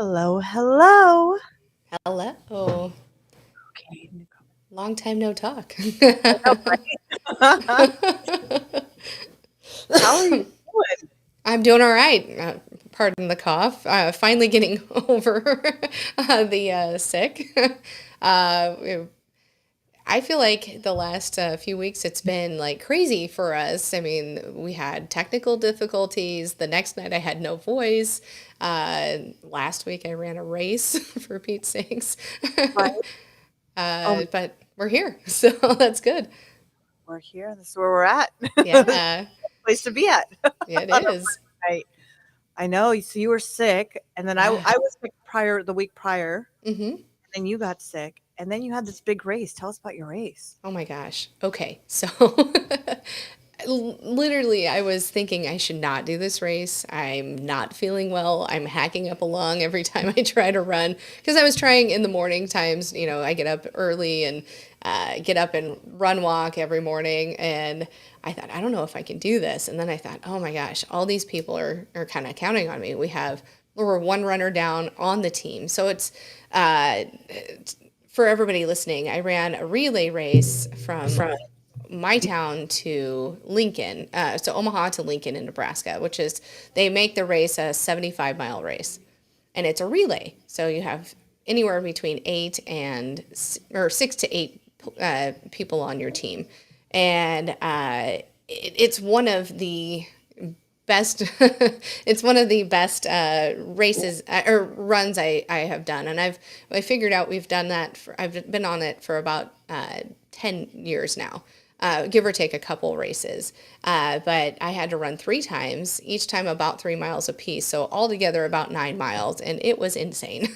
Hello, hello. Hello. Okay, Long time no talk. I know, right? How are you doing? I'm doing all right. Pardon the cough. Finally getting over the sick. Uh, I feel like the last few weeks it's been like crazy for us. I mean, we had technical difficulties. The next night I had no voice. Last week I ran a race for Pete's sakes. Right. Um, But we're here, so that's good. we're here. This is where we're at. Yeah, Place to be at yeah, it on a is. Friday night. I know. So you were sick, and then I Yeah. was sick the week prior, hmm and then you got sick, and then you had this big race. Tell us about your race. Oh my gosh. Okay. So literally, I was thinking I should not do this race. I'm not feeling well. I'm hacking up a lung every time I try to run because I was trying in the morning times. I get up early and get up and run walk every morning. And I thought, I don't know if I can do this. And then I thought, oh my gosh, all these people are kind of counting on me. We're one runner down on the team. So it's, uh, for everybody listening, I ran a relay race from my town to Lincoln, so Omaha to Lincoln in Nebraska, which is they make the race a 75-mile race, and it's a relay. So you have anywhere between or 6 to 8 people on your team, and it's one of the best it's one of the best races or runs I have done, and I figured out I've been on it for about 10 years now, give or take a couple races, but I had to run 3 times, each time about 3 miles apiece, so altogether about 9 miles, and it was insane.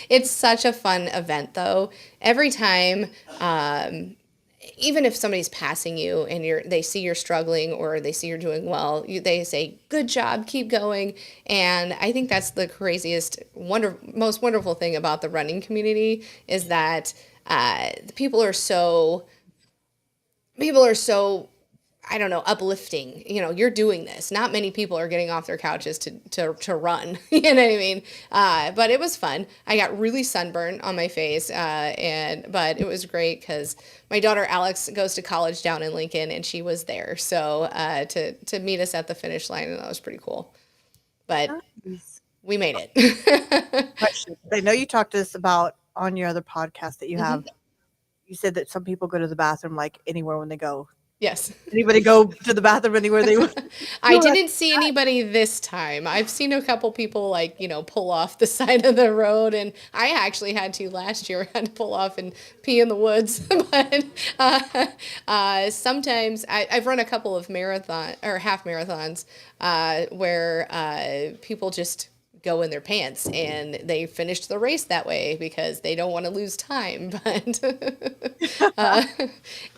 It's such a fun event though. Every time, even if somebody's passing you and they see you're struggling or they see you're doing well, they say, "Good job, keep going." And I think that's the most wonderful thing about the running community is that people are so people are so I don't know, uplifting. You're doing this. Not many people are getting off their couches to run. You know what I mean? But it was fun. I got really sunburned on my face, but it was great because my daughter Alex goes to college down in Lincoln, and she was there, so to meet us at the finish line, and that was pretty cool. But Nice. we made it. Question. I know you talked to us about on your other podcast that you have. hmm You said that some people go to the bathroom like anywhere when they go. Yes. Anybody go to the bathroom anywhere they want? I didn't see anybody this time. I've seen a couple people pull off the side of the road, and I actually had to last year. I had to pull off and pee in the woods. But sometimes I've run a couple of marathon or half marathons where people just go in their pants and they finished the race that way because they don't want to lose time. But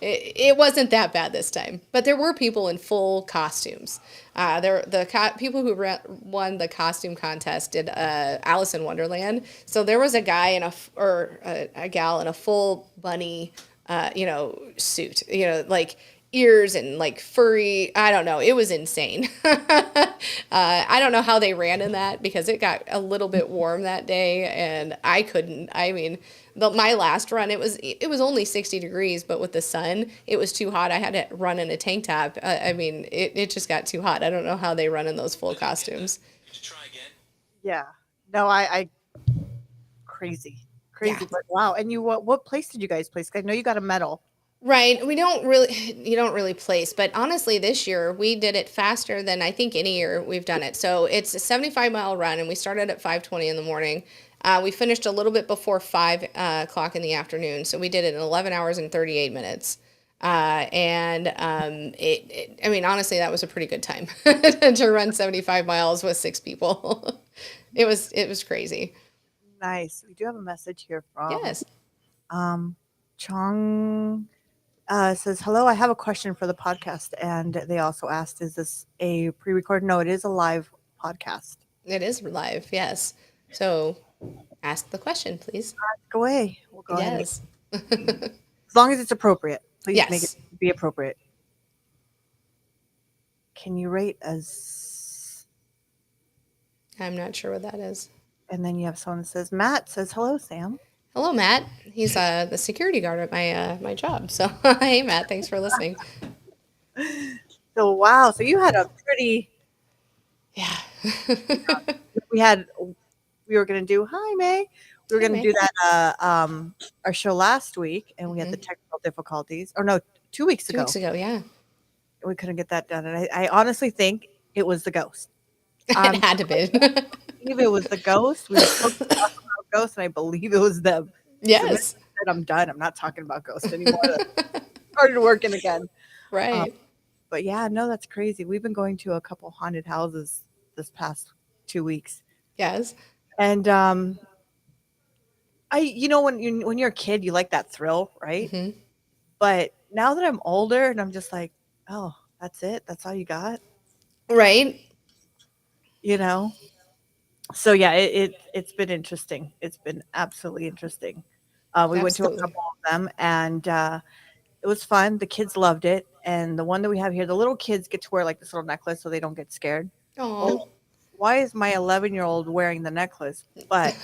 it wasn't that bad this time. But there were people in full costumes. People who won the costume contest did Alice in Wonderland. So there was a guy or a gal in a full bunny, suit. Like ears and like furry. I don't know. It was insane. I don't know how they ran in that because it got a little bit warm that day, and I couldn't. I mean, my last run it was only 60 degrees, but with the sun, it was too hot. I had to run in a tank top. I mean, it just got too hot. I don't know how they run in those full costumes. Yeah. No, I crazy, Yeah. crazy. But wow. And what place did you guys place? I know you got a medal. Right. You don't really place, but honestly, this year we did it faster than I think any year we've done it. So it's a 75-mile run, and we started at 5:20 in the morning. We finished a little bit before 5 o'clock in the afternoon. So we did it in 11 hours and 38 minutes. And I mean, honestly, that was a pretty good time to run 75 miles with 6 people. It was crazy. Nice. We do have a message here from Yes. um Chong. Says hello. I have a question for the podcast, and they also asked, "Is this a pre-recorded?" No, it is a live podcast. It is live. Yes. So ask the question, please. Go away. We'll go ahead and Yes. as long as it's appropriate. Please make it Yes. be appropriate. Can you rate as I'm not sure what that is. And then you have someone that says, Matt says, hello, Sam. Hello, Matt. He's the security guard at my job. So, hey, Matt. Thanks for listening. So, wow. So you had a pretty, Yeah. we had, we were going to do, hi, May. We were Hey, going to May. do that, our show last week, and we had the Hmm. technical difficulties, or no, 2 weeks 2 weeks ago. ago, yeah. We couldn't get that done. And I honestly think it was the ghost. It had to be. Believe it was the ghost. We were supposed to talk about ghosts, and I believe it was them. Because the minute Yes. I said I'm done, I'm not talking about ghosts anymore. That started working again. Um, Right. but yeah, no, that's crazy. We've been going to a couple haunted houses this past 2 weeks, Yes. and when you're a kid, you like that thrill, right? Hmm. But now that I'm older, and I'm just like, oh, that's it. That's all you got, Right. you know. So yeah, it's been interesting. It's been absolutely interesting. We went to a Absolutely. couple of them, and it was fun. The kids loved it, and the one that we have here, the little kids get to wear like this little necklace so they don't get scared. Oh. Well, why is my 11-year-old wearing the necklace, but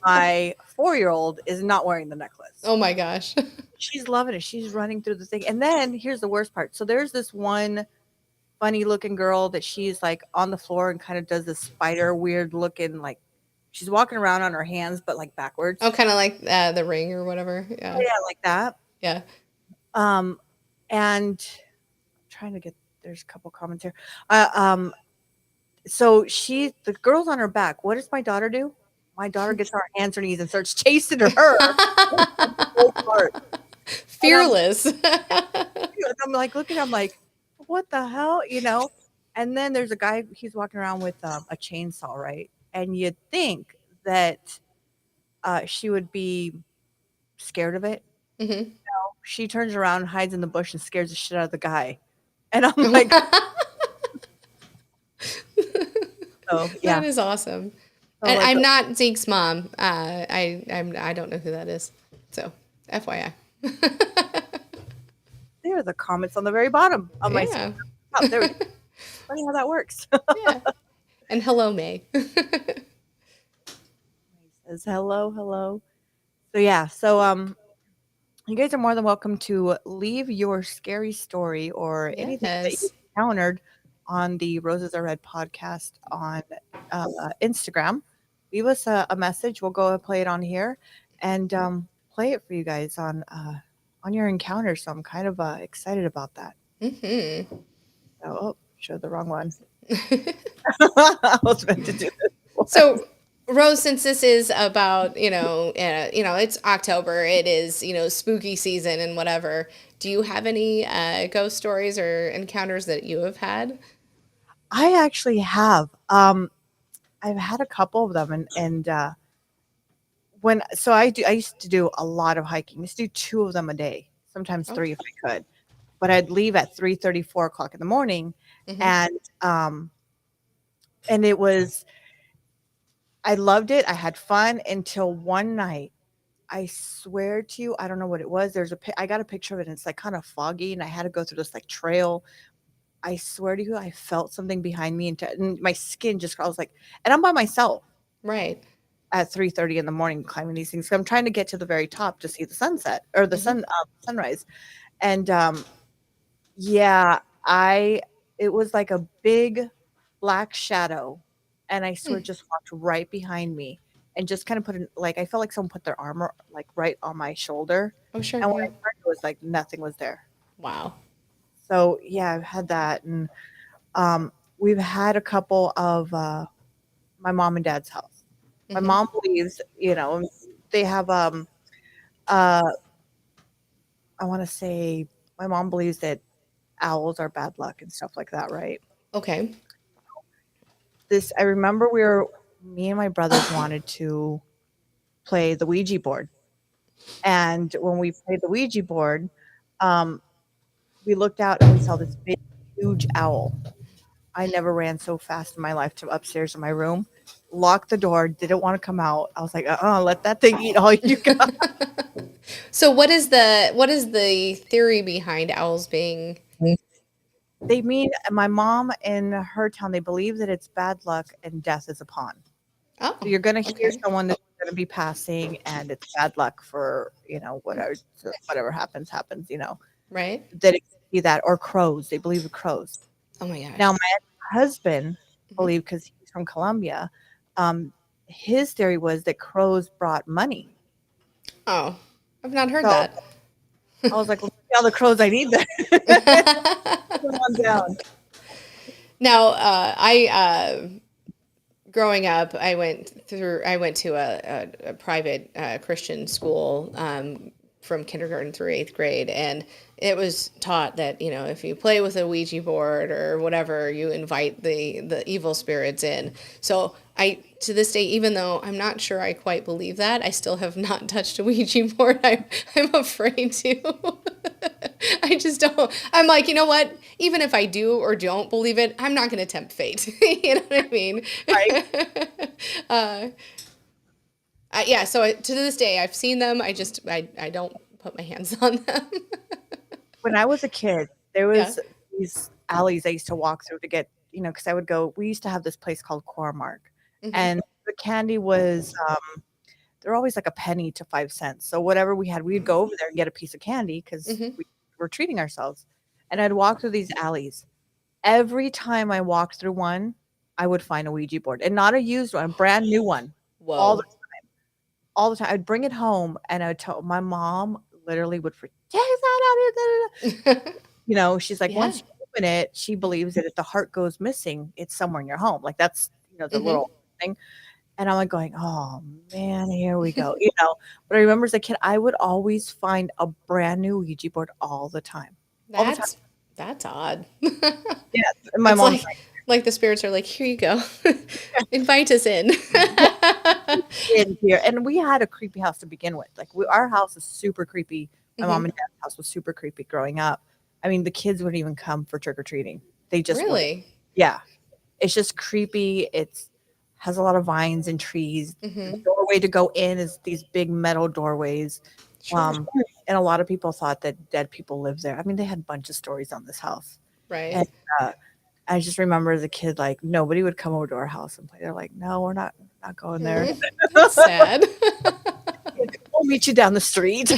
my 4-year-old is not wearing the necklace? Oh my gosh. She's loving it. She's running through the thing, and then here's the worst part. So there's this one funny looking girl that she's like on the floor and kind of does this spider weird looking, like she's walking around on her hands but like Oh, backwards. kind of like the ring or whatever. Oh Yeah. yeah, like that. Yeah. Um, and I'm trying to get there's a couple comments here. Uh, um, so the girl's on her back. What does my daughter do? My daughter gets on her hands or knees and starts chasing her. So smart. And Fearless. I'm like looking, I'm like, what the hell, And then there's a guy, he's walking around with a chainsaw, right? And you'd think that she would be scared of it. Hmm. She turns around, hides in the bush, and scares the shit out of the guy. And I'm like, so That yeah. is awesome. So And like, I'm not Zeke's mom. I don't know who that is. So, FYI. there are the comments on the very bottom of my screen. Yeah. Oh, there we go. Funny how that works. Yeah. And hello, May. He says hello, hello. So yeah, so you guys are more than welcome to leave your scary story or anything that you Yes. encountered on the Roses Are Red podcast on Instagram. Leave us a message. We'll go and play it on here and play it for you guys on your encounter. So I'm kind of excited about that. Hmm. So, oh, showed the wrong one. I was meant to do this one. So, Rose, since this is about it's October, it is spooky season and whatever. Do you have any ghost stories or encounters that you have had? I actually have. I've had a couple of them, and I used to do a lot of hiking. I used to do two of them a day, sometimes Oh. three if I could. But I'd leave at 3:30, 4 o'clock in the morning, Hmm. and it was I loved it. I had fun until one night. I swear to you, I don't know what it was. I got a picture of it, and it's like kind of foggy, and I had to go through this like trail. I swear to you, I felt something behind me, and my skin just. I was like, and I'm by myself Right. at 3:30 in the morning climbing these things. So I'm trying to get to the very top to see the sunset or the Hmm. sunrise. And yeah, I it was like a big black shadow, and I swear just walked right behind me and just kind of I felt like someone put their arm like right on my shoulder. Oh, sure. And when I Yeah. turned, it was like nothing was there. Wow. So yeah, I've had that, and we've had a couple of my mom and dad's house. My Hmm. mom believes, they have uh I want to say my mom believes that owls are bad luck and stuff like that, right? Okay. I remember me and my brothers wanted to play the Ouija board. And when we played the Ouija board, um, we looked out and we saw this big, huge owl. I never ran so fast in my life to upstairs in my room, locked the door, didn't want to come out. I was like, let that thing eat all you got. So, what is the theory behind owls being? My mom in her town, they believe that it's bad luck and death is upon. So Oh, you're gonna hear okay. someone that's gonna be passing, and it's bad luck for, whatever happens, happens, Right? that it could be that or crows. They believe in crows. Oh my Now, gosh. my ex-husband Mhm. believed because he's from Colombia, um, his theory was that crows brought money. Oh, I've not heard So that. I was like, "Well, all the crows I need then." Come on down. Now, growing up, I went to a private Christian school from kindergarten through eighth grade, and it was taught that if you play with a Ouija board or whatever, you invite the evil spirits in. So I to this day, even though I'm not sure I quite believe that, I still have not touched a Ouija board. I'm afraid to. I just don't. I'm like, you know what? Even if I do or don't believe it, I'm not going to tempt fate. You know what I mean? Right? uh, yeah. So to this day, I've seen them. I don't put my hands on them. When I was a kid, there Yeah. was these alleys I used to walk through to get, because I would go. We used to have this place called Cormark, Hmm. and the candy was, they're always like a penny to 5 cents. So whatever we had, we'd go over there and get a piece of candy because Hmm. we were treating ourselves. And I'd walk through these alleys. Every time I walked through one, I would find a Ouija board, and not a used one, a brand new one. All the Whoa. all the time. I'd bring it home, and I would tell my mom literally would freak, "Take that out of here, da, da, da." She's like, Yeah. once you open it, she believes that if the heart goes missing, it's somewhere in your home. Like that's, the Hmm. little thing. And I'm like going, "Oh man, here we go." But I remember as a kid, I would always find a brand new Ouija board all the time. All the time. That's that's odd. Yeah. And my It's mom's like the spirits are like, here you go, invite us in. like, in here. And we had a creepy house to begin with. Like our house is super creepy. My mom Hmm. and dad's house was super creepy growing up. I mean, the kids wouldn't even come for trick or treating. They just wouldn't. Really? Yeah. It's just creepy. It's has a lot of vines and trees. The Hmm. doorway to go in is these big metal doorways. Sure. And a lot of people thought that dead people lived there. I mean, they had a bunch of stories on this house. Right. And uh, I just remember as a kid, like nobody would come over to our house and play. They're like, "No, we're not going there. Hmm. That's sad. We'll meet you down the street."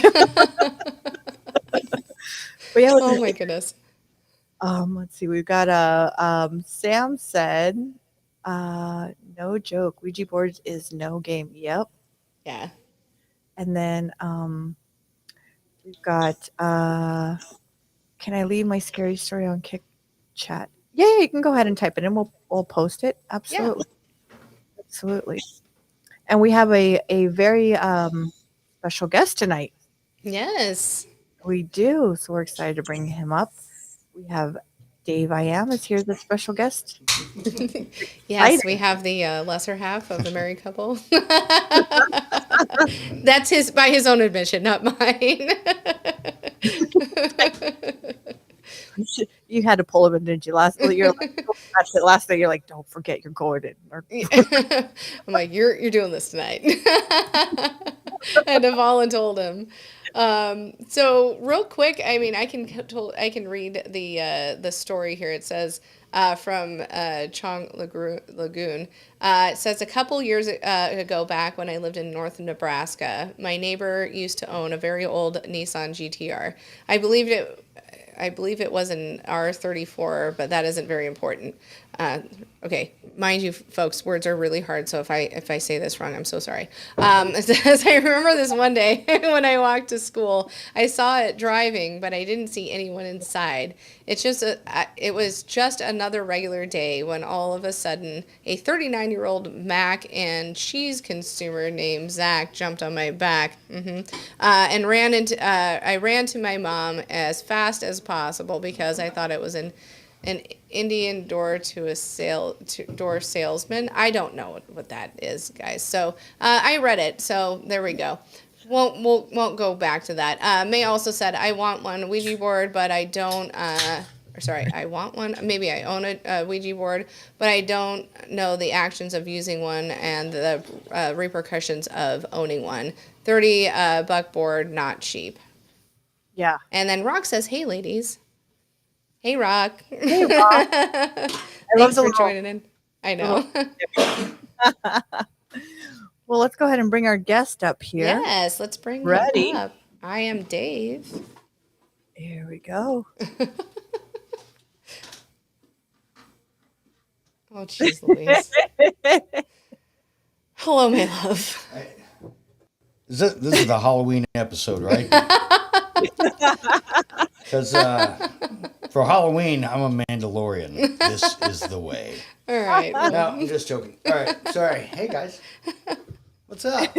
But yeah, Oh my goodness. let's see. We've got a Sam said, no joke. Ouija boards is no game. Yep. Yeah. And then we've got can I leave my scary story on Kick Chat? Yeah, you can go ahead and type it in. We'll post it. Yeah. Absolutely. Absolutely. And we have a very special guest tonight. Yes. We do. So we're excited to bring him up. We have Dave I am is here as a special guest. Yes, we Exciting. have the lesser half of the married couple. That's his by his own admission, not mine. You had to pull him in, didn't you? You're like, that's it. Last night, you're like, don't forget you're Gordon. Or, I'm like, you're doing this tonight. I had to voluntold him. So real quick, I mean, I can read the story here. It says from Lagoon. It says a couple years ago, back when I lived in North Nebraska, my neighbor used to own a very old Nissan GTR. I believed it. I believe it was an R34, but that isn't very important. Okay, mind you, folks, words are really hard. So if I say this wrong, I'm so sorry. It says, I remember this one day when I walked to school, I saw it driving, but I didn't see anyone inside. It was just another regular day when all of a sudden a 39-year-old mac and cheese consumer named Zach jumped on my back, and I ran to my mom as fast as possible because I thought it was an Indian door salesman. I don't know what that is, guys. So I read it. So there we go. Won't go back to that. May also said I want one Ouija board, but I don't. Or sorry, I want one. Maybe I own a Ouija board, but I don't know the actions of using one and the repercussions of owning one. 30 buck board, not cheap. yeah. And then Rock says, "Hey, ladies." Hey, Rock. Hey, Rob. I love Thanks the for little, joining in. I the little know. Well, let's go ahead and bring our guest up here. Yes, let's bring Ready? him up. I am Dave. Here we go. Oh, jeez Louise. Hello, my love. This is the Halloween episode, right? Because for Halloween, I'm a Mandalorian. This is the way. All right. No, I'm just joking. All right, sorry. Hey, guys. What's up?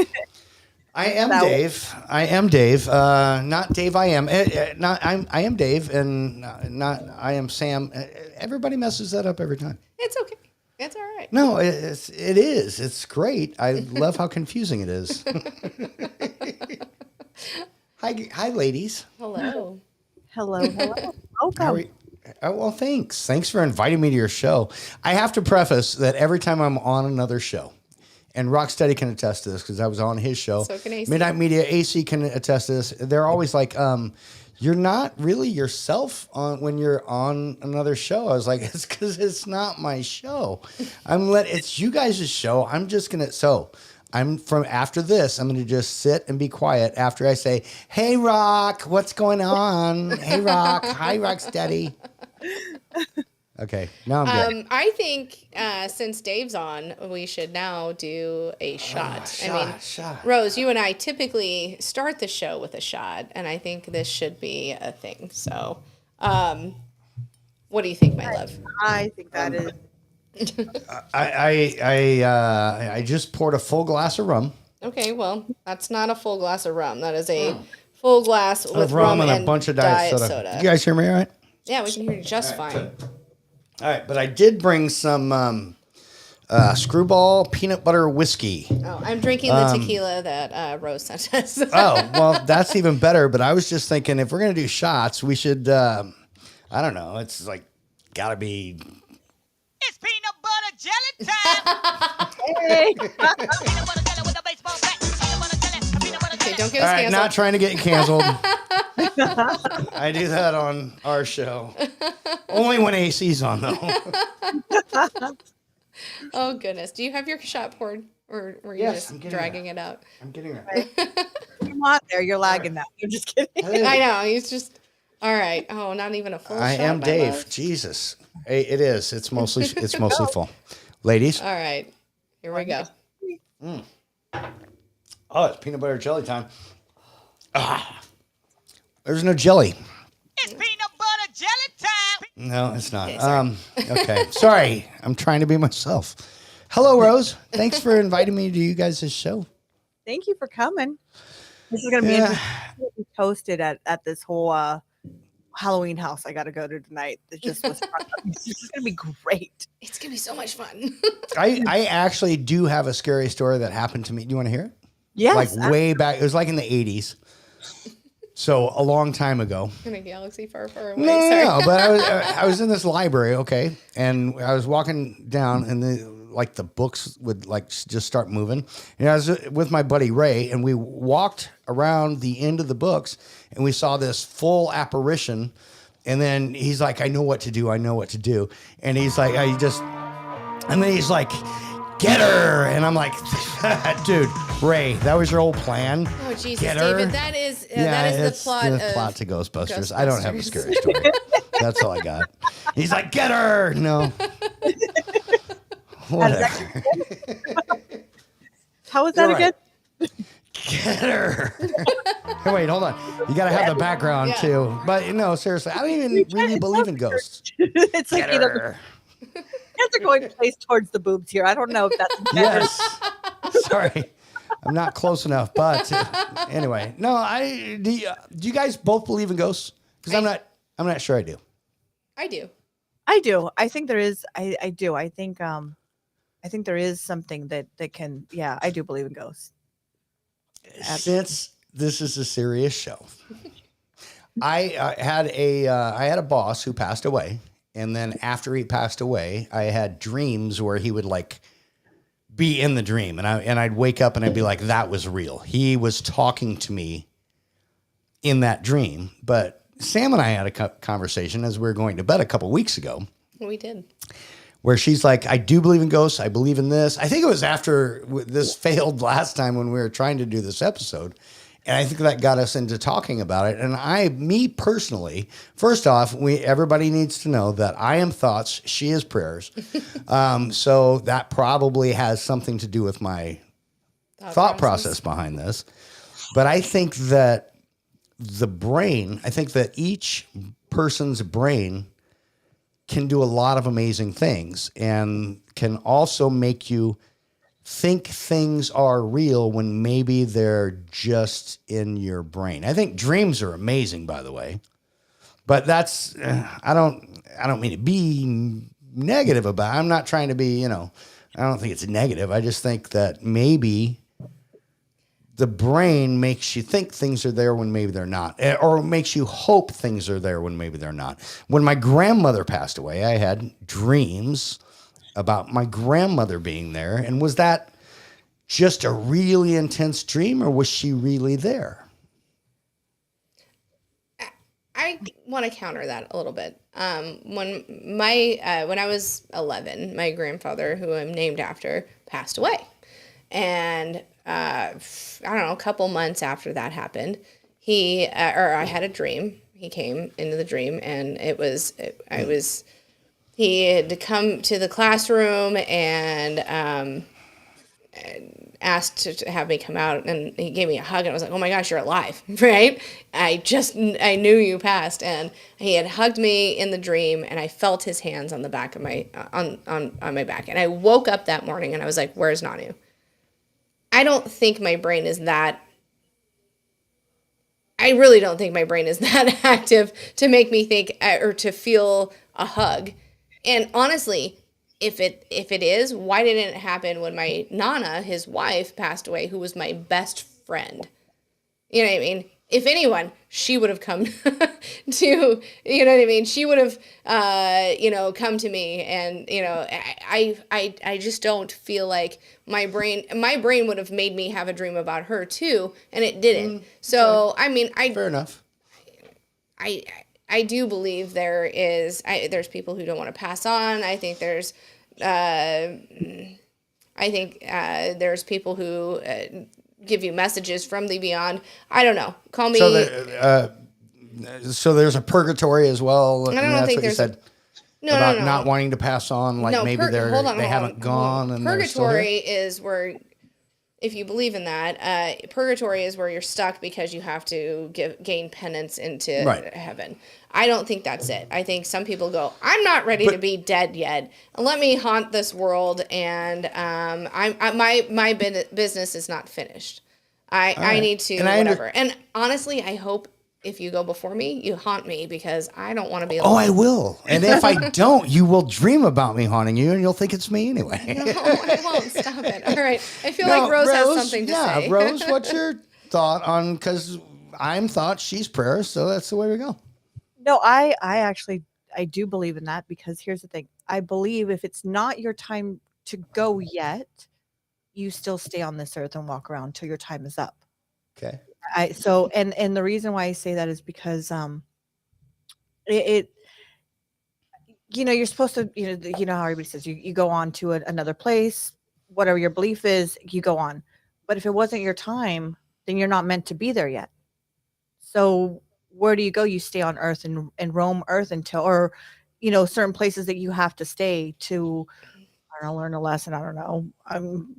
I am Dave. I am Dave. Not Dave. I am. Not. I am Dave, and not. I am Sam. Everybody messes that up every time. It's okay. It's all right. No, it is. It's great. I love how confusing it is. Hi, ladies. Hello. Hello. How Welcome. are you? Oh, well, thanks. Thanks for inviting me to your show. I have to preface that every time I'm on another show, and Rocksteady can attest to this because I was on his show. So can AC. Midnight Media AC can attest to this. They're always like, you're not really yourself when you're on another show. I was like, it's because it's not my show. It's you guys' show. I'm just gonna. So after this, I'm gonna just sit and be quiet after I say, "Hey, Rock, what's going on? Hey, Rock, hi, Rocksteady." Okay, now I'm good. I think since Dave's on, we should now do a shot. Shot. Rose, you and I typically start the show with a shot, and I think this should be a thing. So, what do you think, my love? I think that is. I just poured a full glass of rum. Okay, well, that's not a full glass of rum. That is a full glass with Of rum and a bunch of diet soda. You guys hear me all right? Yeah, we can hear you just fine. All right, but I did bring some Screwball peanut butter whiskey. Oh, I'm drinking the tequila that Rose sent us. Oh, well, that's even better. But I was just thinking if we're going to do shots, we should, I don't know, it's like got to be. It's peanut butter jelly time. Hey. Peanut butter jelly with a baseball bat. Peanut butter jelly. Peanut butter Okay, jelly. don't get All us right, canceled. not trying to get you canceled. I do that on our show. Only when AC's on, though. Oh, goodness. Do you have your shot poured? Or were you Yes, just I'm getting dragging it out? I'm getting it. Come on there. You're lagging now. I'm just kidding. I know. He's just. All right. Oh, not even a full I shot. am my Dave. love. Jesus. Hey, it is. It's mostly full. Ladies. All right. Here we go. Oh, it's peanut butter jelly time. There's no jelly. It's peanut butter jelly time. No, it's not. Okay, sorry. Okay. Sorry. I'm trying to be myself. Hello, Rose. Thanks for inviting me to you guys' show. Thank you for coming. This is going to be interesting to be toasted at this whole Halloween house I got to go to tonight. It just was fun. This is going to be great. It's going to be so much fun. I actually do have a scary story that happened to me. Do you want to hear it? Yes. Like way back. It was like in the 80s. So a long time ago. In a galaxy far, far away. No, but I was in this library, okay, and I was walking down, and the books would like just start moving. And I was with my buddy Ray, and we walked around the end of the books, and we saw this full apparition. And then he's like, "I know what to do. I know what to do." And he's like, and then he's like, "Get her!" And I'm like, "Dude, Ray, that was your whole plan." Oh, Jesus, Get her? David. That is it's the plot the of plot to Ghostbusters. I don't have a Ghostbusters. scary story. That's all I got. He's like, "Get her!" No. Whatever. How was that You're again? Get her. Hey, wait, hold on. You got to have the background Yeah. too. But no, seriously, I don't even really believe in ghosts. It's like, Get her. you guys are going placed towards the boobs here. I don't know if that's Yes. Sorry. I'm not close enough, but anyway, no. Do you guys both believe in ghosts? Because I'm not sure I do. I do. I do. I think there is. I do. I think there is something that can. Yeah, I do believe in ghosts. Since this is a serious show, I had a boss who passed away, and then after he passed away, I had dreams where he would like be in the dream, and I'd wake up and I'd be like, that was real. He was talking to me in that dream. But Sam and I had a conversation as we were going to bed a couple weeks ago. We did. where she's like, I do believe in ghosts. I believe in this. I think it was after this failed last time when we were trying to do this episode. And I think that got us into talking about it. And me personally, first off, everybody needs to know that I am thoughts, she is prayers. So that probably has something to do with my thought process behind this. But I think that I think that each person's brain can do a lot of amazing things and can also make you think things are real when maybe they're just in your brain. I think dreams are amazing, by the way, but that's, I don't mean to be negative about it. I'm not trying to be, I don't think it's negative. I just think that maybe the brain makes you think things are there when maybe they're not, or makes you hope things are there when maybe they're not. When my grandmother passed away, I had dreams about my grandmother being there. And was that just a really intense dream, or was she really there? I want to counter that a little bit. When I was 11, my grandfather, who I'm named after, passed away, and I don't know, a couple months after that happened, I had a dream. He came into the dream, and he had come to the classroom and asked to have me come out, and he gave me a hug, and I was like, oh my gosh, you're alive, right? I knew you passed, and he had hugged me in the dream, and I felt his hands on the back of my, on my back, and I woke up that morning, and I was like, where's Nanu? I really don't think my brain is that active to make me think or to feel a hug. And honestly, if it is, why didn't it happen when my Nana, his wife, passed away, who was my best friend? You know what I mean? If anyone, she would have come to, you know what I mean? She would have, come to me, and, I just don't feel like my brain would have made me have a dream about her too, and it didn't. So, I mean, Fair enough. I do believe there's people who don't want to pass on. I think there's people who give you messages from the beyond. I don't know. Call me. So there's a purgatory as well. I don't think there's no. Not wanting to pass on, like maybe they haven't gone. And purgatory is where, if you believe in that, purgatory is where you're stuck because you have to gain penance into heaven. I don't think that's it. I think some people go, I'm not ready to be dead yet. Let me haunt this world, and my business is not finished. I need to whatever. And honestly, I hope if you go before me, you haunt me, because I don't want to be alone. Oh, I will. And if I don't, you will dream about me haunting you, and you'll think it's me anyway. No, I won't. Stop it. All right. I feel like Rose has something to say. Yeah, Rose, what's your thought on, because I'm thought, she's prayer, so that's the way we go. No, I actually do believe in that, because here's the thing. I believe if it's not your time to go yet, you still stay on this earth and walk around till your time is up. Okay. And the reason why I say that is because you're supposed to, how everybody says you go on to another place, whatever your belief is, you go on. But if it wasn't your time, then you're not meant to be there yet. So where do you go? You stay on earth and roam earth until, or, certain places that you have to stay to, I don't know, learn a lesson. I don't know.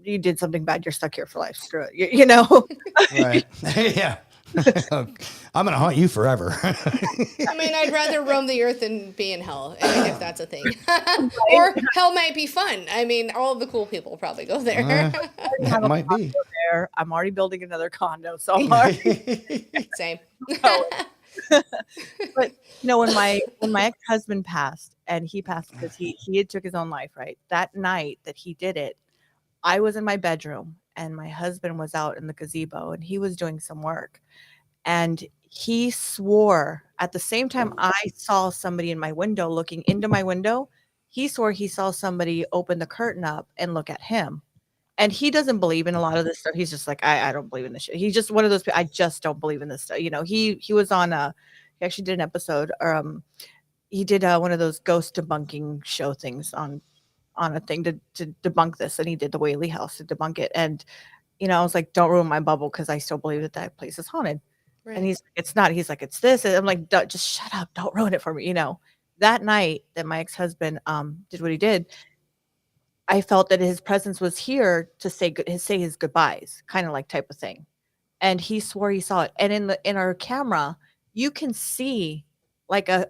You did something bad. You're stuck here for life. Screw it. Right. Yeah. I'm going to haunt you forever. I mean, I'd rather roam the earth than be in hell, if that's a thing. Or hell might be fun. I mean, all of the cool people probably go there. That might be. There. I'm already building another condo, so I'm already same. But when my ex-husband passed, and he passed because he had took his own life, right? That night that he did it, I was in my bedroom, and my husband was out in the gazebo, and he was doing some work, and he swore at the same time I saw somebody in my window looking into my window. He swore he saw somebody open the curtain up and look at him. And he doesn't believe in a lot of this stuff. He's just like, I don't believe in this shit. He's just one of those people. I just don't believe in this stuff. He was on he actually did an episode, or he did one of those ghost debunking show things on on a thing to debunk this, and he did the Whaley House to debunk it. And I was like, don't ruin my bubble because I still believe that place is haunted. And Right. he's like, it's not. He's like, it's this. And I'm like, just shut up. Don't ruin it for me. That night that my ex-husband did what he did, I felt that his presence was here to say his goodbyes, kind of like type of thing. And he swore he saw it. And in our camera, you can see like a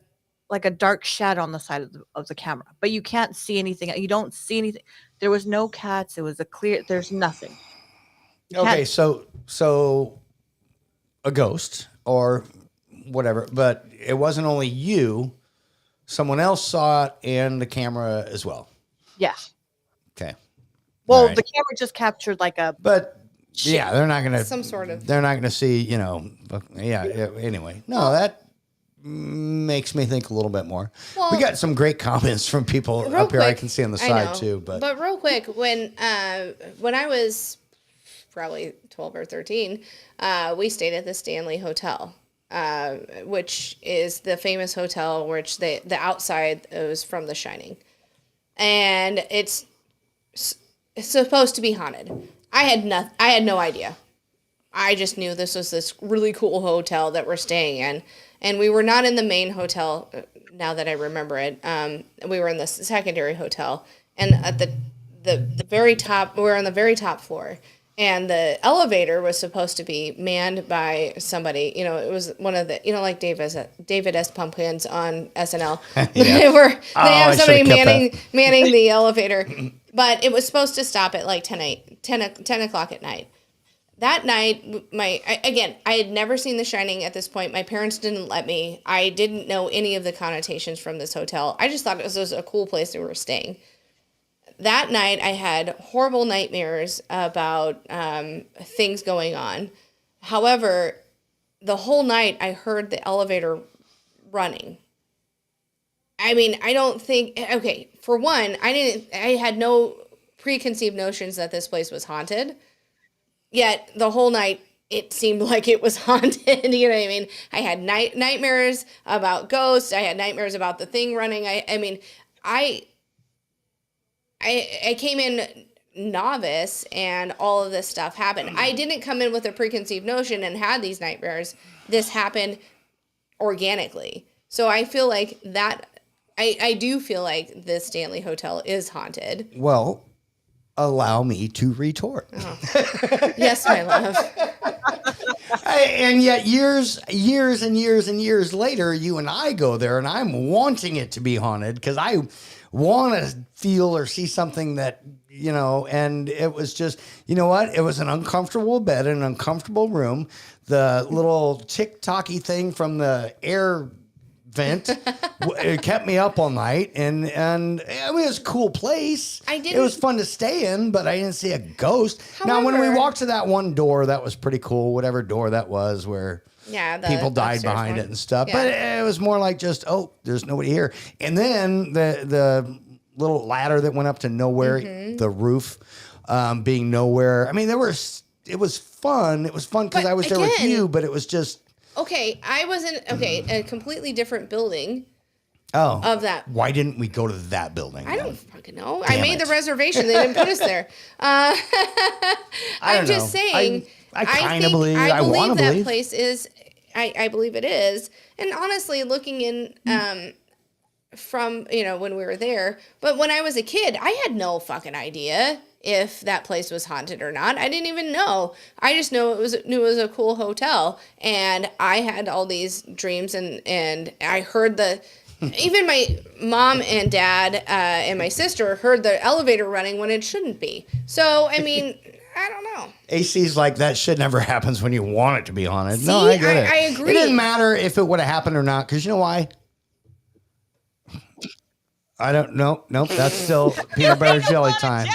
dark shadow on the side of the camera, but you can't see anything. You don't see anything. There was no cats. It was there's nothing. Okay, so a ghost or whatever, but it wasn't only you. Someone else saw it and the camera as well. Yeah. Okay. Well, All right. the camera just captured like a. But yeah, they're not gonna Some sort of. They're not gonna see. Yeah. Anyway, no, that makes me think a little bit more. Well, we got some great comments from people real up here. I quick, can see on the I side know, too. But real quick, when I was probably 12 or 13, we stayed at the Stanley Hotel, which is the famous hotel which the outside was from The Shining, and it's supposed to be haunted. I had no idea. I just knew this was this really cool hotel that we're staying in, and we were not in the main hotel. Now that I remember it, we were in the secondary hotel, and at the very top, we were on the very top floor, and the elevator was supposed to be manned by somebody. It was one of the like David S. Pumpkins on SNL. Yeah. They have I somebody should've kept manning the elevator, but it was supposed to stop at like 10 o'clock at night. That night, I had never seen The Shining at this point. My parents didn't let me. I didn't know any of the connotations from this hotel. I just thought it was a cool place we were staying. That night, I had horrible nightmares about things going on. However, the whole night, I heard the elevator running. I mean, I don't think... Okay, for one, I had no preconceived notions that this place was haunted. Yet the whole night it seemed like it was haunted. You know what I mean? I had nightmares about ghosts. I had nightmares about the thing running. I came in novice and all of this stuff happened. I didn't come in with a preconceived notion and had these nightmares. This happened organically. So I feel like that. I do feel like the Stanley Hotel is haunted. well, allow me to retort. Yes, my love. And yet years and years and years later, you and I go there and I'm wanting it to be haunted because I want to feel or see something that, and it was just, you know what? It was an uncomfortable bed, an uncomfortable room. The little tick-tocky thing from the air vent it kept me up all night, and I mean, it was a cool place. It was fun to stay in, but I didn't see a ghost. Now, when we However- walked to that one door, that was pretty cool, whatever door that was, where Yeah, people died upstairs behind one. it and stuff. Yeah. But it was more like just, there's nobody here. And then the little ladder that went up to nowhere, the roof being nowhere. I mean, it was fun. It was fun because But I was there with again- you, but it was just... Okay, I was in a completely different building of that. Why didn't we go to that building? I then? don't fucking know. Damn I made it. the reservation. They didn't put us there. I'm don't just know. saying. I kinda think- believe- I wanna that believe. place is. I believe it is. And honestly, looking in from when we were there, but when I was a kid, I had no fucking idea if that place was haunted or not. I didn't even know. I just knew it was a cool hotel, and I had all these dreams, and I heard even my mom and dad and my sister heard the elevator running when it shouldn't be. So I mean, I don't know. AC's like, that shit never happens when you want it to be haunted. See, No, I get it. I agree. It didn't matter if it would have happened or not, because you know why? I don't know. Nope, that's still peanut butter jelly time.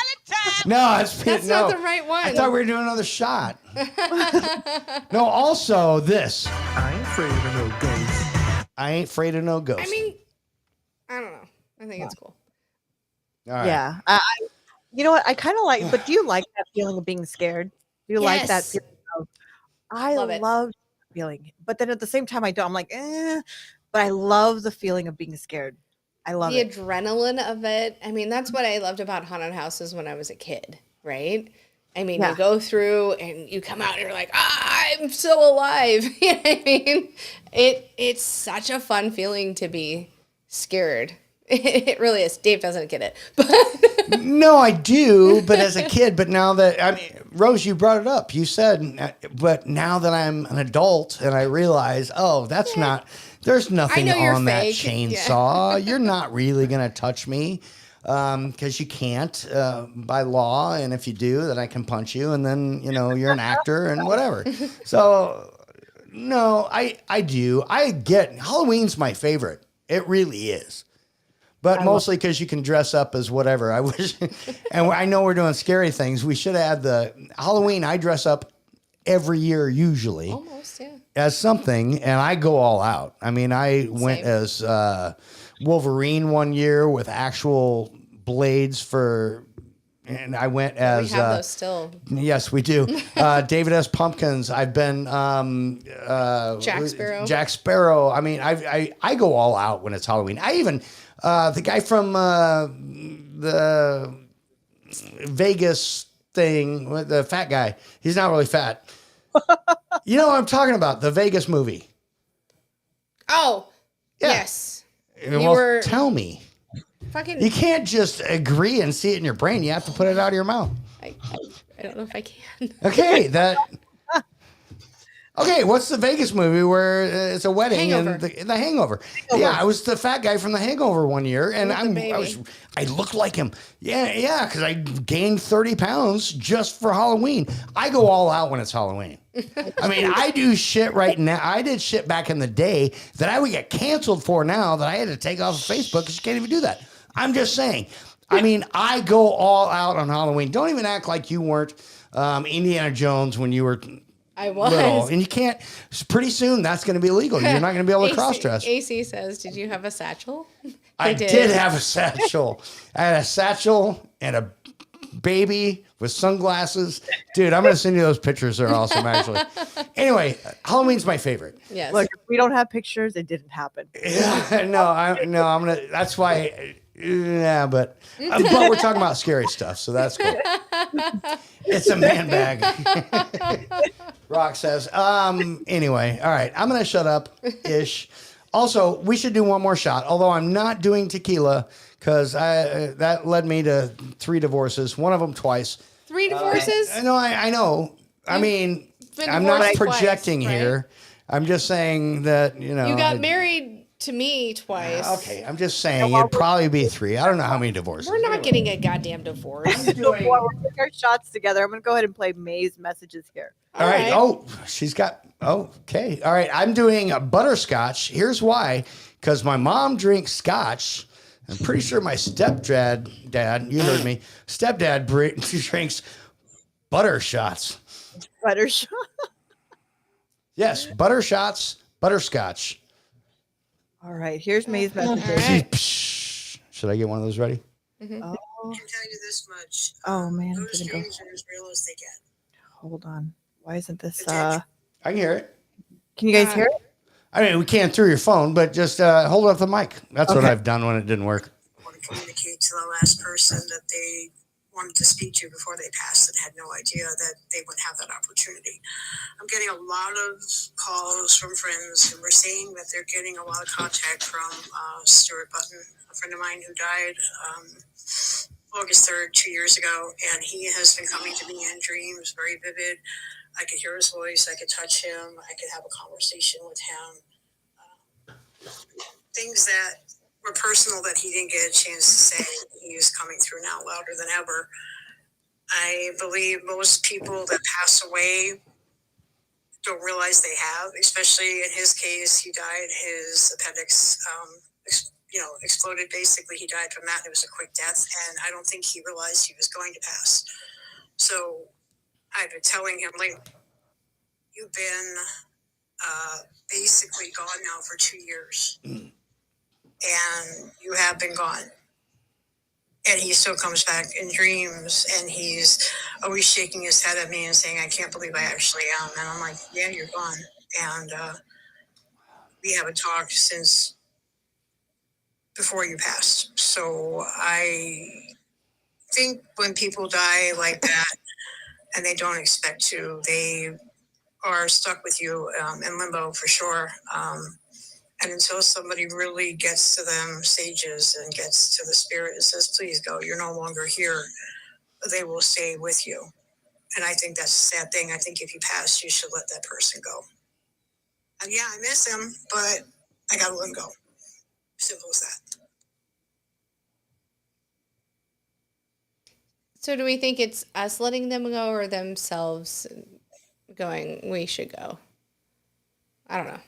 No, That's not the right one. I thought we were doing another shot. No, also this. I ain't afraid of no ghosts. I ain't afraid of no ghosts. I mean, I don't know. I think it's cool. All right. Yeah. You know what? I kind of like, but do you like that feeling of being scared? Do you like that Yes. feeling of, I Love it. love that feeling, but then at the same time, I don't. I'm like, but I love the feeling of being scared. I love the it. adrenaline of it. I mean, that's what I loved about haunted houses when I was a kid, right? I mean, Yeah. you go through and you come out and you're like, I'm so alive. You know what I mean? It's such a fun feeling to be scared. It really is. Dave doesn't get it, but No, I do, but as a kid. But now that I mean, Rose, you brought it up. You said, but now that I'm an adult and I realize, oh, that's not. There's nothing know you're on that fake. chainsaw. You're not really gonna touch me because you can't by law. And if you do, then I can punch you, and then you're an actor and whatever. So no, I do. I get Halloween's my favorite. It really is. But mostly because you can dress up as whatever. I wish, and I know we're doing scary things. We should have had the Halloween. I dress up every year usually almost, yeah. as something, and I go all out. I mean, I went Same. as Wolverine one year with actual blades and I went We as have those still. yes, we do. David S. Pumpkins. I've been Jack Sparrow. Jack Sparrow. I mean, I go all out when it's Halloween. I even the guy from the Vegas thing, the fat guy. He's not really fat. You know what I'm talking about? The Vegas movie. Oh, Yeah. yes. Well, tell me. Fucking. You can't just agree and see it in your brain. You have to put it out of your mouth. I don't know if I can. Okay, Okay, what's the Vegas movie where it's a wedding Hangover. and the Hangover? Yeah, I was the fat guy from the Hangover one year, and With the I looked like him. Yeah, because I gained 30 pounds just for Halloween. I go all out when it's Halloween. I mean, I do shit right now. I did shit back in the day that I would get canceled for now that I had to take off of Facebook because you can't even do that. I'm just saying. I mean, I go all out on Halloween. Don't even act like you weren't Indiana Jones when you were I was. little. And you can't, pretty soon that's going to be illegal. You're not going to be able to cross dress. AC says, did you have a satchel? I did have a satchel. I had a satchel and a baby with sunglasses. Dude, I'm going to send you those pictures. They're awesome, actually. Anyway, Halloween's my favorite. Yes. Look, if we don't have pictures, it didn't happen. Yeah, I'm going to, that's why, yeah, but we're talking about scary stuff, so that's cool. It's a man bag. Rock says, anyway, all right, I'm going to shut up ish. Also, we should do one more shot, although I'm not doing tequila because that led me to 3 divorces, one of them twice. 3 divorces? No, I know. I mean, been I'm not divorced projecting twice, right? here. I'm just saying that, You got married to me twice. Okay, I'm just saying it'd probably be 3. I don't know how many divorces. We're not getting a goddamn divorce. We're taking our shots together. I'm going to go ahead and play May's messages here. All right. right. Oh, she's got. Oh, okay. All right. I'm doing a butterscotch. Here's why. Because my mom drinks scotch. I'm pretty sure my dad, you heard me, stepdad drinks butter shots. Butter shot. Yes, butter shots, butterscotch. All right, here's May's messages. All right. Psh, should I get one of those ready? Oh, I can tell you this much. oh man, I'm Those gonna go. dreams are as real as they get. Hold on. Why isn't this? I can hear it. Can you guys hear it? I mean, we can't through your phone, but just hold up the mic. That's what Okay. I've done when it didn't work. I want to communicate to the last person that they wanted to speak to before they passed and had no idea that they would have that opportunity. I'm getting a lot of calls from friends who were saying that they're getting a lot of contact from Stuart Button, a friend of mine who died August 3rd, 2 years ago, and he has been coming to me in dreams, very vivid. I could hear his voice, I could touch him, I could have a conversation with him. Things that were personal that he didn't get a chance to say, he is coming through now louder than ever. I believe most people that pass away don't realize they have, especially in his case, he died, his appendix exploded. Basically, he died from that. It was a quick death, and I don't think he realized he was going to pass. So I've been telling him, like, you've been basically gone now for 2 years, and you have been gone. And he still comes back in dreams, and he's always shaking his head at me and saying, I can't believe I actually am. And I'm like, yeah, you're gone. And we haven't talked since before you passed. So I think when people die like that and they don't expect to, they are stuck with you in limbo for sure. And until somebody really gets to them, sages, and gets to the spirit and says, please go, you're no longer here, they will stay with you. And I think that's a sad thing. I think if you pass, you should let that person go. And yeah, I miss him, but I got to let him go. Simple as that. So do we think it's us letting them go or themselves going, we should go? I don't know.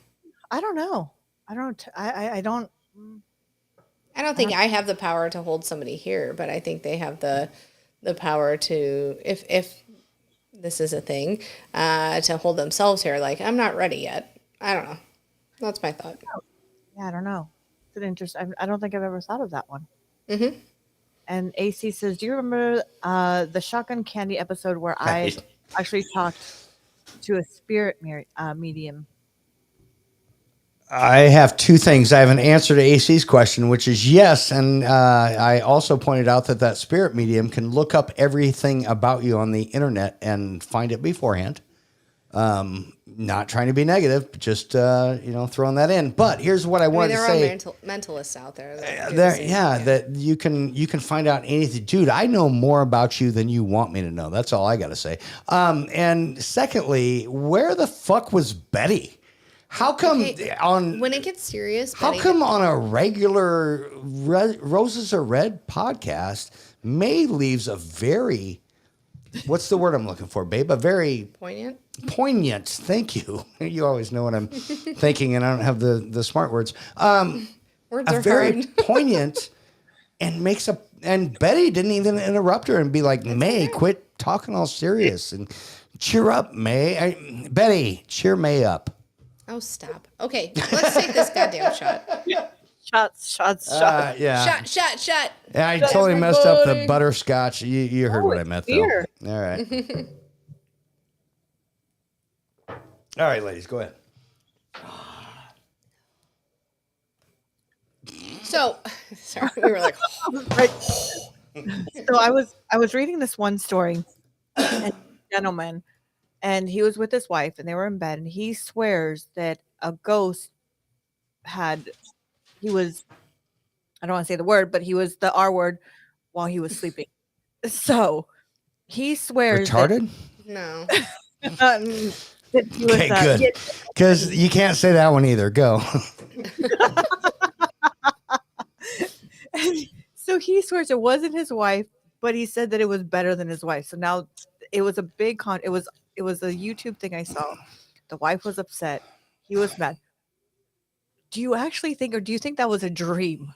I don't know. I don't. I don't. I don't think I have the power to hold somebody here, but I think they have the power to, if this is a thing, to hold themselves here. Like, I'm not ready yet. I don't know. That's my thought. Yeah, I don't know. It's an interest. I don't think I've ever thought of that one. Mm-hmm. And AC says, "Do you remember the shotgun candy episode where Right. I actually talked to a spirit medium?" I have two things. I have an answer to AC's question, which is yes. And I also pointed out that spirit medium can look up everything about you on the internet and find it beforehand. Not trying to be negative, but just, throwing that in. But here's what I wanted there to are say. mentalists out there. That do the same thing. That you can find out anything. Dude, I know more about you than you want me to know. That's all I got to say. And secondly, where the fuck was Betty? How come when it gets serious? How Betty come on a regular Roses Are Red podcast, May leaves a very, what's the word I'm looking for, babe? A very poignant. Thank you. You always know what I'm thinking, and I don't have the smart words. Words a are very hard. poignant, and Betty didn't even interrupt her and be like, May, quit talking all serious and cheer up, May. Betty, cheer May up. Oh, stop. Okay, let's take this goddamn shot. Shots. Yeah. Shot. Yeah, I totally messed up the butterscotch. You heard what I meant, beer. though. All right. All right, ladies, go ahead. So, sorry, we were like, Right. So I was reading this one story, and a gentleman, and he was with his wife, and they were in bed, and he swears that a ghost he was, I don't want to say the word, but he was the R word while he was sleeping. So he swears Retarded? no. that he was, Okay, good. Because you can't say that one either. Go. So he swears it wasn't his wife, but he said that it was better than his wife. So now it was a big it was a YouTube thing I saw. The wife was upset. He was mad. Do you actually think, or do you think that was a dream?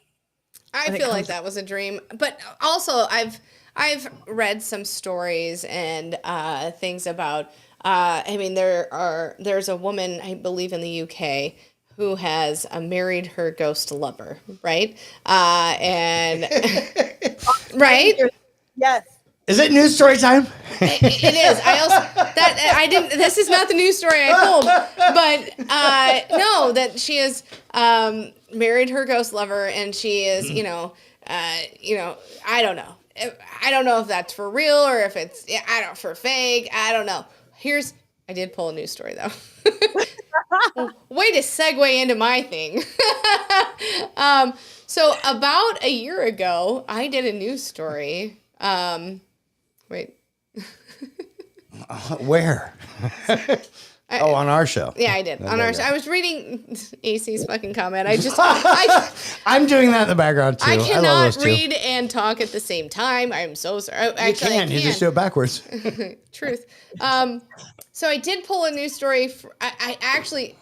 I feel like that was a dream, but also I've read some stories and things about. I mean, there's a woman I believe in the UK who has married her ghost lover, right? And right. Yes. Is it news story time? It is. I didn't. This is not the news story I told, but no, that she has married her ghost lover, and she is, I don't know. I don't know if that's for real or if it's for fake. I don't know. I did pull a news story though. Way to segue into my thing. So about a year ago, I did a news story. Wait. Where? On our show. Yeah, I did. On our show. I was reading AC's fucking comment. I'm doing that in the background too. I love cannot those two. read and talk at the same time. I'm so sorry. Actually, You can. You just do it backwards. Truth. So I did pull a news story. I actually,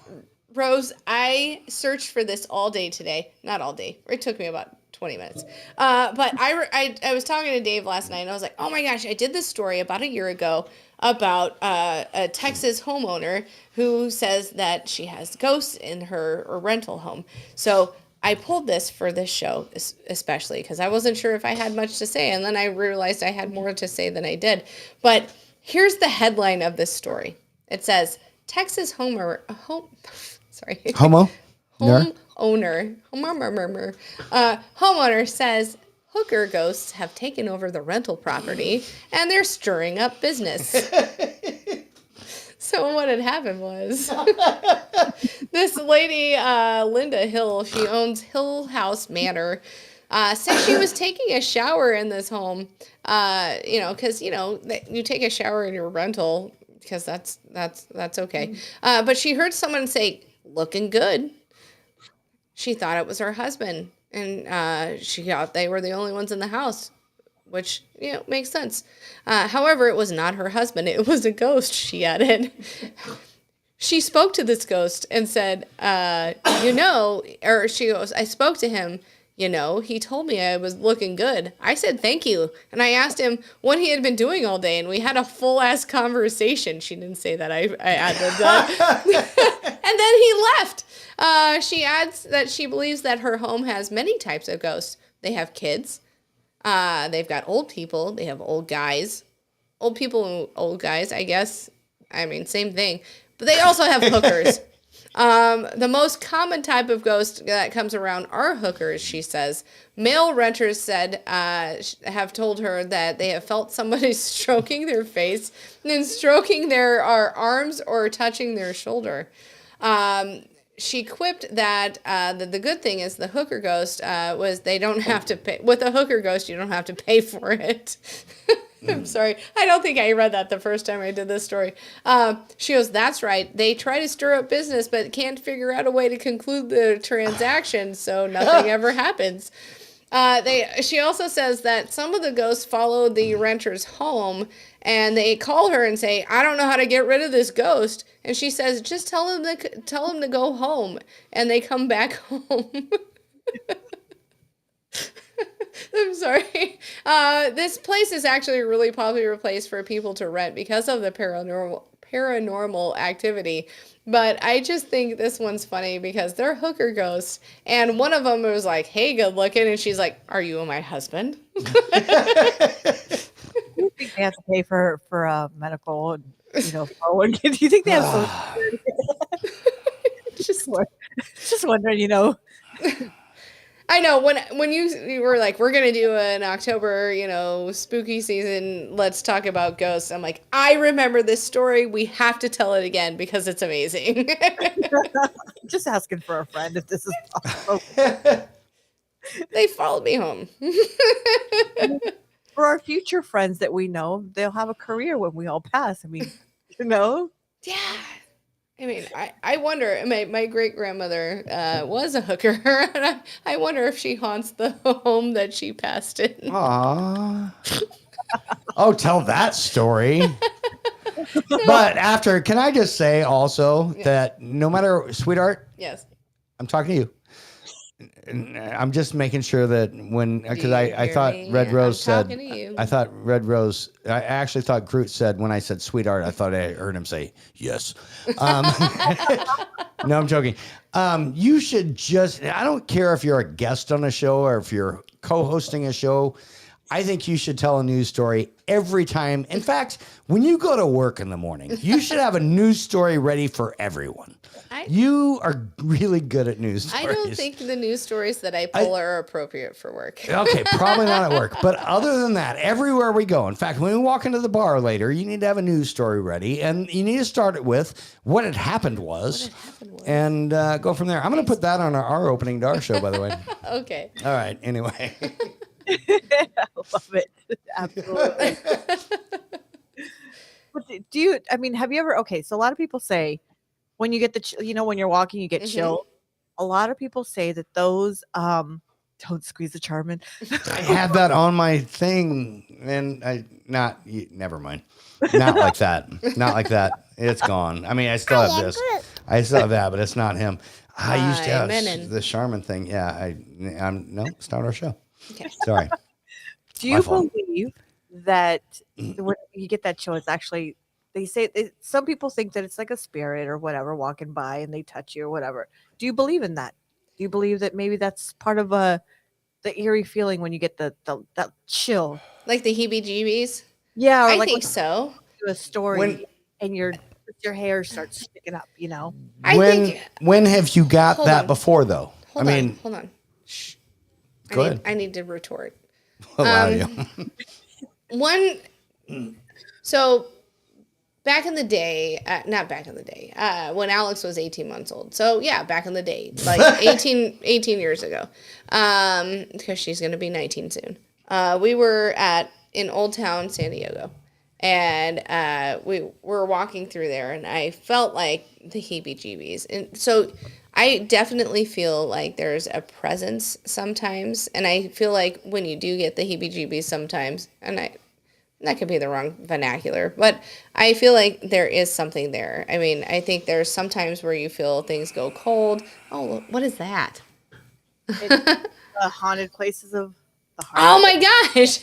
Rose, I searched for this all day today. Not all day. It took me about 20 minutes. But I was talking to Dave last night, and I was like, oh my gosh, I did this story about a year ago about a Texas homeowner who says that she has ghosts in her rental home. So I pulled this for this show, especially because I wasn't sure if I had much to say, and then I realized I had more to say than I did. But here's the headline of this story. It says, Texas homeowner... Homeowner says hooker ghosts have taken over the rental property and they're stirring up business. So what had happened was this lady, Linda Hill, she owns Hill House Manor, said she was taking a shower in this home. Because you take a shower in your rental because that's okay. But she heard someone say, "Looking good." She thought it was her husband, and she thought they were the only ones in the house, which makes sense. However, it was not her husband; it was a ghost. She added. She spoke to this ghost and said, or she goes, "I spoke to him. He told me I was looking good. I said thank you, and I asked him what he had been doing all day, and we had a full ass conversation." She didn't say that. I added that, and then he left. She adds that she believes that her home has many types of ghosts. They have kids. They've got old people. They have old guys. Old people and old guys, I guess. I mean, same thing. But they also have hookers. The most common type of ghost that comes around are hookers, she says. Male renters have told her that they have felt somebody stroking their face and stroking their arms or touching their shoulder. She quipped that the good thing is the hooker ghost was they don't have to pay. With a hooker ghost, you don't have to pay for it. I'm sorry. I don't think I read that the first time I did this story. She goes, "That's right. They try to stir up business, but can't figure out a way to conclude the transaction, so nothing ever happens." She also says that some of the ghosts follow the renters home, and they call her and say, "I don't know how to get rid of this ghost." And she says, "Just tell him to go home," and they come back home. I'm sorry. This place is actually a really popular place for people to rent because of the paranormal activity. But I just think this one's funny because they're hooker ghosts. And one of them was like, "Hey, good looking." And she's like, "Are you my husband?" Do you think they have to pay for medical and forward? Do you think they have Social Security? just wondering. I know when you were like, "We're gonna do an October, spooky season. Let's talk about ghosts." I'm like, I remember this story. We have to tell it again because it's amazing. Just asking for a friend if this is possible. They followed me home. For our future friends that we know, they'll have a career when we all pass. I mean, Yeah. I mean, I wonder, my great-grandmother was a hooker, and I wonder if she haunts the home that she passed in. Aww. Oh, tell that story. But can I just say also that no matter, sweetheart, Yes. I'm talking to you. I'm just making sure that because I thought Red Rose said, I actually thought Groot said, when I said sweetheart, I thought I heard him say yes. No, I'm joking. You should I don't care if you're a guest on a show or if you're co-hosting a show. I think you should tell a news story every time. In fact, when you go to work in the morning, you should have a news story ready for everyone. You are really good at news stories. I don't think the news stories that I pull are appropriate for work. Okay, probably not at work. But other than that, everywhere we go, in fact, when we walk into the bar later, you need to have a news story ready. And you need to start it with what had happened was. And go from there. I'm going to put that on our opening to our show, by the way. Okay. All right, anyway. I love it. Absolutely. But have you ever, so a lot of people say when you get when you're walking, you get chilled. A lot of people say that those, don't squeeze the charmin. I had that on my thing and never mind. Not like that. Not like that. It's gone. I mean, I still have this. I still have that, but it's not him. I used to have the Charmin thing. Yeah, no, it's not our show. Okay. Sorry. Do you believe that when you get that chill, it's actually, they say, some people think that it's like a spirit or whatever walking by and they touch you or whatever. Do you believe in that? Do you believe that maybe that's part of the eerie feeling when you get that chill? Like the heebie-jeebies? Yeah. Or I think so. A story and you're your hair starts sticking up, you know. I think. When have you got Hold that on. before though? Hold I mean, on. Hold on. Shh. go ahead. I need to retort. Allow you. One. So back in the day, not back in the day, when Alex was 18 months old. So yeah, back in the day, like 18 years ago, because she's going to be 19 soon. We were in Old Town, San Diego, and we were walking through there, and I felt like the heebie-jeebies. And so I definitely feel like there's a presence sometimes, and I feel like when you do get the heebie-jeebies sometimes, and that could be the wrong vernacular, but I feel like there is something there. I mean, I think there's sometimes where you feel things go cold. Oh, what is that? It's the haunted places of the heart. Oh my gosh!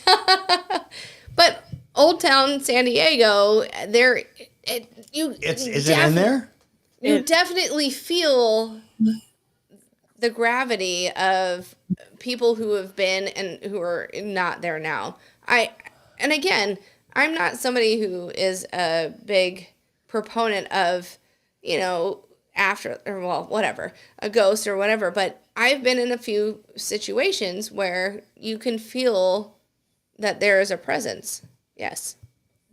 But Old Town San Diego, there, Is it in there? You definitely feel the gravity of people who have been and who are not there now. And again, I'm not somebody who is a big proponent of, whatever, a ghost or whatever, but I've been in a few situations where you can feel that there is a presence. Yes,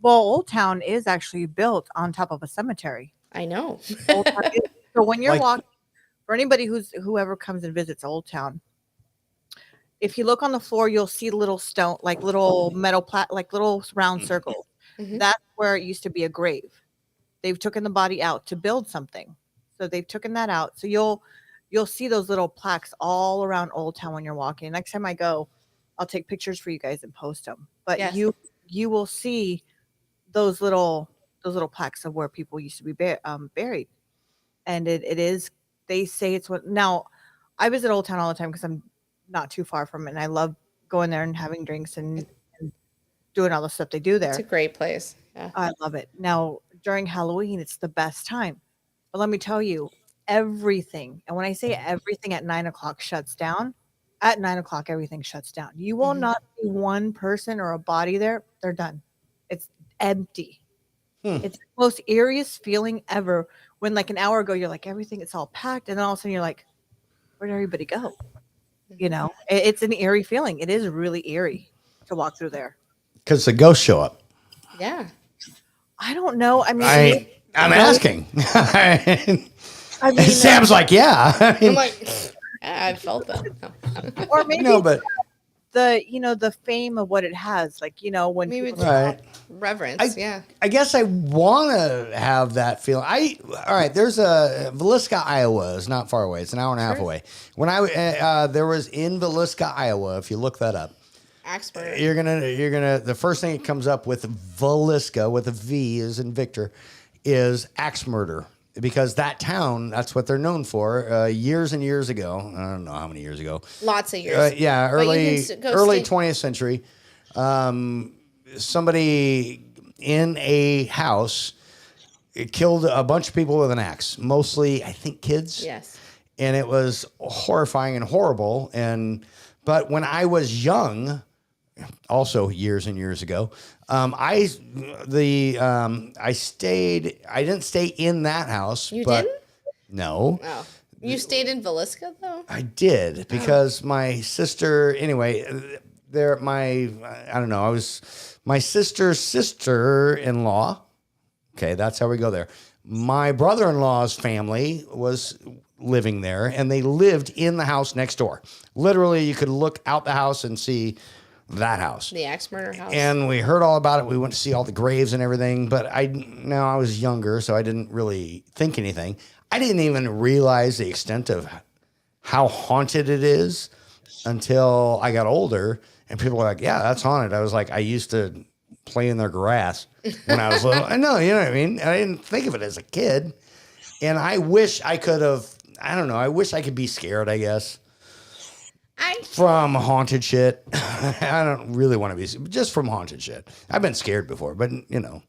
Well, Old Town is actually built on top of a cemetery. I know. Old Town so when you're Like- walking, for anybody whoever comes and visits Old Town, if you look on the floor, you'll see little stone, like little metal like little round circles. Mhm. That's where it used to be a grave. They've taken the body out to build something, so they've taken that out. So you'll see those little plaques all around Old Town when you're walking. Next time I go, I'll take pictures for you guys and post them. But Yes. you will see those little plaques of where people used to be buried, and it is. They say it's what now. I visit Old Town all the time because I'm not too far from it, and I love going there and having drinks and doing all the stuff they do there. It's a great place. Yeah. I love it. Now during Halloween, it's the best time. But let me tell you, everything, and when I say everything at 9 o'clock shuts down, at 9 o'clock everything shuts down. You will Mhm. not see one person or a body there. They're done. It's empty. It's the most eeriest feeling ever. When like an hour ago you're like everything, it's all packed, and then all of a sudden you're like, where'd everybody go? You know, it's an eerie feeling. It is really eerie to walk through there. Because the ghosts show up. Yeah. I don't know. I mean, I'm asking. I mean, Sam's like, yeah. I mean, I'm like, I felt that. No. or maybe no, but the fame of what it has, like when Maybe people it's right. reverence. Yeah. I guess I want to have that feeling. All right. There's a Villisca, Iowa is not far away. It's an hour and a half away. When there was in Villisca, Iowa. If you look that up, Expert. you're gonna. The first thing that comes up with Villisca with a V is in Victor, is axe murder. Because that town, that's what they're known for. Years and years ago, I don't know how many years ago. Lots of years. Yeah, But you early can go 20th century. Somebody in a house killed a bunch of people with an axe, mostly I think kids. Yes. And it was horrifying and horrible. But when I was young, also years and years ago, I didn't stay in that house. You but didn't? No. Oh. You stayed in Villisca though? I did because my sister, anyway, I don't know. I was my sister's sister-in-law. Okay. That's how we go there. My brother-in-law's family was living there and they lived in the house next door. Literally you could look out the house and see that house. The axe murder house. And we heard all about it. We went to see all the graves and everything, but I was younger, so I didn't really think anything. I didn't even realize the extent of how haunted it is until I got older and people were like, yeah, that's haunted. I was like, I used to play in their grass when I was little. I know, you know what I mean? I didn't think of it as a kid. And I wish I could have, I don't know, I wish I could be scared, I guess. From haunted shit. I don't really want to be, just from haunted shit. I've been scared before, but Well,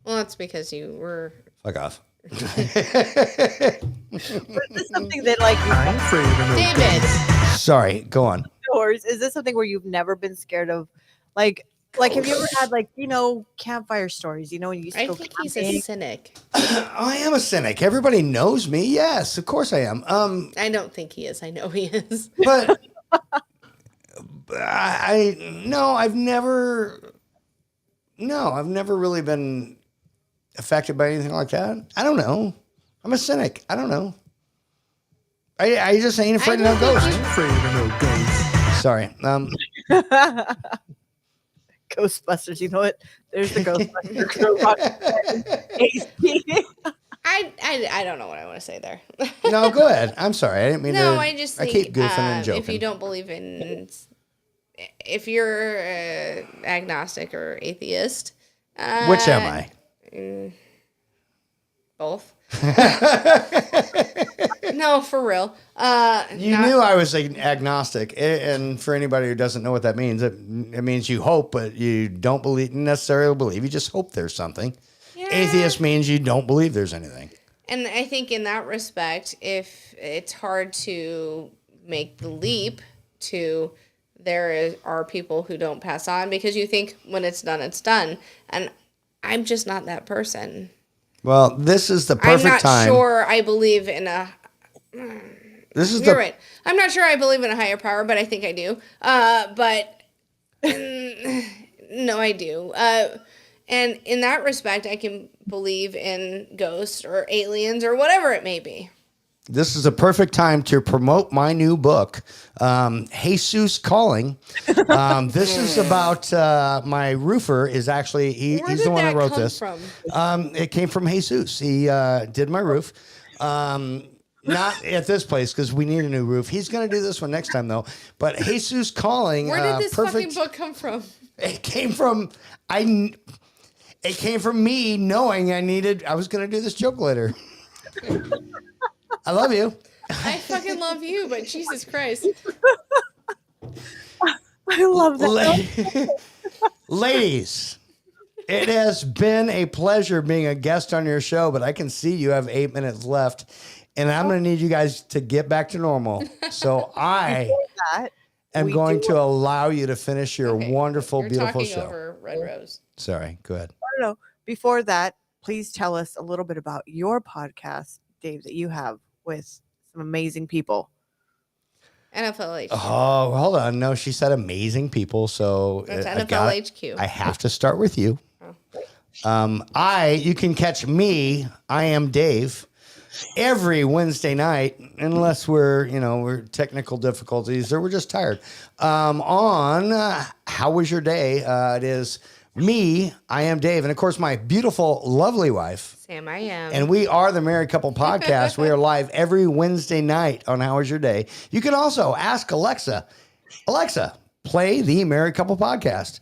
that's because you were. fuck off. Is this something that like I ain't afraid of no David. ghosts. Sorry, go on. or is this something where you've never been scared of? Like Like, have you ever had like campfire stories? When you used to I go think he's a camping. cynic. I am a cynic. Everybody knows me. Yes, of course I am. I don't think he is. I know he is. But I've never really been affected by anything like that. I don't know. I'm a cynic. I don't know. I just ain't afraid of no ghosts. Afraid of no ghosts. Sorry. Ghostbusters. You know what? There's the Ghostbusters. I don't know what I want to say there. No, go ahead. I'm sorry. I didn't mean to. No, I just think keep goofing and joking. if you don't believe in, if you're agnostic or atheist, Which am I? Both. No, for real. You knew I was agnostic, and for anybody who doesn't know what that means, it means you hope, but you don't necessarily believe. You just hope there's something. Yeah. Atheist means you don't believe there's anything. And I think in that respect, if it's hard to make the leap to are people who don't pass on because you think when it's done, it's done. And I'm just not that person. Well, this is the perfect time. I'm not sure I believe in a... You're right. I'm not sure I believe in a higher power, but I think I do. But no, I do. And in that respect, I can believe in ghosts or aliens or whatever it may be. This is a perfect time to promote my new book, Jesus Calling. This is about my roofer. Is actually he's the one that wrote this. From? It came from Jesus. He did my roof. Not at this place because we need a new roof. He's going to do this one next time though. But Jesus Calling. Where did this fucking book come from? It came from It came from me knowing I was going to do this joke later. I love you. I fucking love you, but Jesus Christ. I love that. Ladies, it has been a pleasure being a guest on your show, but I can see you have 8 minutes left, and I'm going to need you guys to get back to normal. So I am going to allow you to finish your wonderful, You're beautiful talking show. Over Red Rose. Sorry, go ahead. No. Before that, please tell us a little bit about your podcast, Dave, that you have with some amazing people. NFL HQ. Oh, hold on. No, she said amazing people. So That's NFL HQ. I have to start with you. Oh. You can catch me. I am Dave every Wednesday night, unless we're technical difficulties or we're just tired. On How Was Your Day? It is me. I am Dave, and of course my beautiful, lovely wife. Sam, I am. And we are the Married Couple Podcast. We are live every Wednesday night on How Was Your Day? You can also ask Alexa, play the Married Couple Podcast.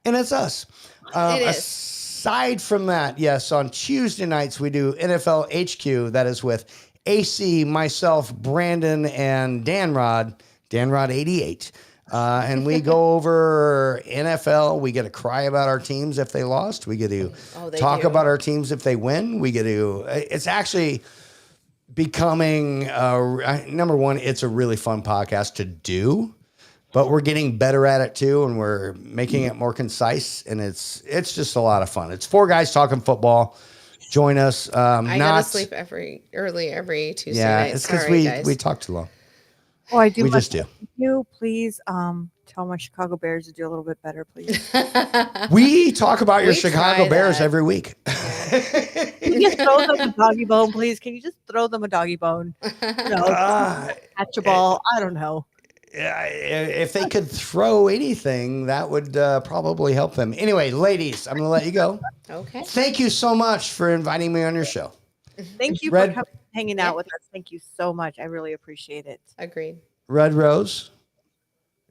And it's us. It is. Aside from that, yes, on Tuesday nights we do NFL HQ. That is with AC, myself, Brandon, and Dan-Rod 88. And we go over NFL. We get to cry about our teams if they lost. We get to talk about our teams if they win. We get to. It's actually becoming number one. It's a really fun podcast to do, but we're getting better at it too, and we're making it more concise. And it's just a lot of fun. It's four guys talking football. Join us. I go to sleep early every Tuesday night. Yeah, it's because we talk too long. Oh, I do. We just do. You please tell my Chicago Bears to do a little bit better, please. We talk about your We Chicago try Bears that. every week. Can you just throw them a doggy bone, please? Can you just throw them a doggy bone? Catch a ball. I don't know. If they could throw anything, that would probably help them. Anyway, ladies, I'm going to let you go. Okay. Thank you so much for inviting me on your show. Thank you Red- for hanging out with us. Thank you so much. I really appreciate it. Agreed. Red Rose,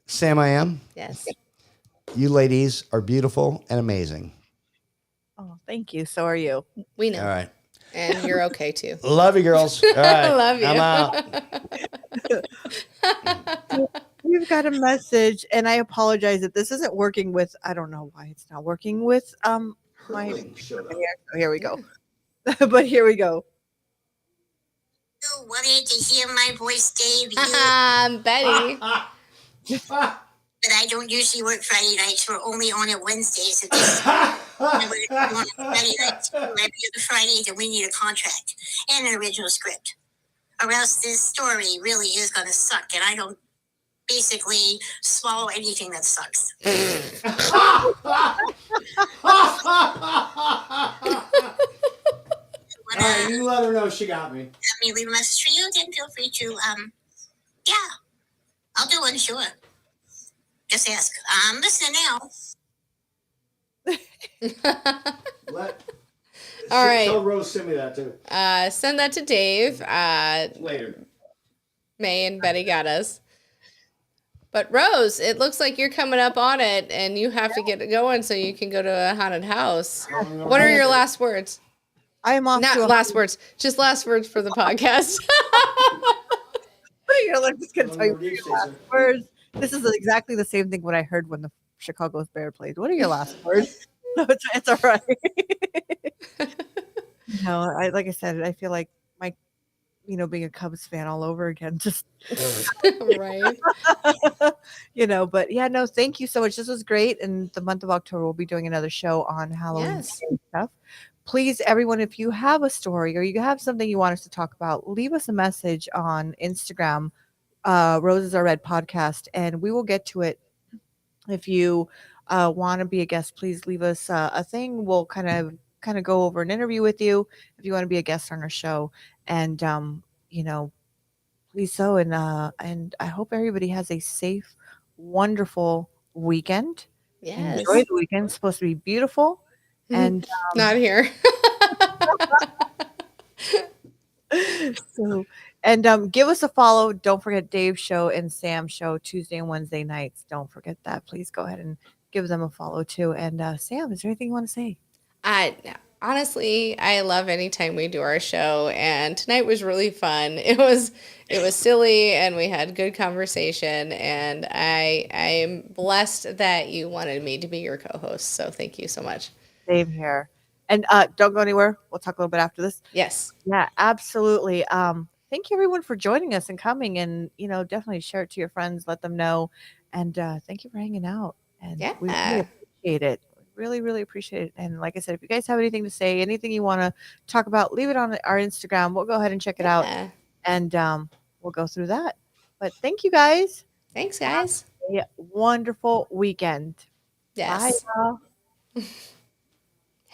Sam, I am. Yes. You ladies are beautiful and amazing. Oh, thank you. So are you. We know. All right. And you're okay too. Love you, girls. All right. Love you. I'm out. We've got a message, and I apologize that this isn't working with. I don't know why it's not working with my. Here we go. But here we go. You wanted to hear my voice, Dave. Betty. But I don't usually work Friday nights. We're only on it Wednesdays. If this on Friday nights, every other Friday, then we need a contract and an original script. Or else this story really is going to suck, and I don't basically swallow anything that sucks. All right, you let her know she got me. Have me leave a message for you, then feel free to, yeah, I'll do one, sure. Just ask. I'm listening now. All right. Tell Rose send me that too. Send that to Dave. Later. May and Betty got us. But Rose, it looks like you're coming up on it, and you have to get it going so you can go to a haunted house. What are your last words? I am off Not to a last words, just last words for the podcast. You're just gonna tell you what your last words. This is exactly the same thing what I heard when the Chicago's Bear played. What are your last words? No, it's all right. No, like I said, I feel like my, being a Cubs fan all over again. Just Right. but yeah, no, thank you so much. This was great. And the month of October, we'll be doing another show on Halloween Yes. stuff. Please, everyone, if you have a story or you have something you want us to talk about, leave us a message on Instagram, Roses Are Red podcast, and we will get to it. If you want to be a guest, please leave us a thing. We'll kind of go over an interview with you if you want to be a guest on our show. And please so. And I hope everybody has a safe, wonderful weekend. Yes. Enjoy the weekend. It's supposed to be beautiful. And Not here. so, give us a follow. Don't forget Dave's show and Sam's show Tuesday and Wednesday nights. Don't forget that. Please go ahead and give them a follow too. And Sam, is there anything you want to say? Honestly, I love anytime we do our show, and tonight was really fun. It was silly, and we had good conversation, and I'm blessed that you wanted me to be your co-host. So thank you so much. Same here. And don't go anywhere. We'll talk a little bit after this. Yes. Yeah, absolutely. Thank you everyone for joining us and coming, and definitely share it to your friends, let them know. And thank you for hanging out. And we really Yeah. appreciate it. Really, really appreciate it. And like I said, if you guys have anything to say, anything you want to talk about, leave it on our Instagram. We'll go ahead and check it out, Yeah. and we'll go through that. But thank you guys. Thanks, guys. A wonderful weekend. Yes. Bye, y'all.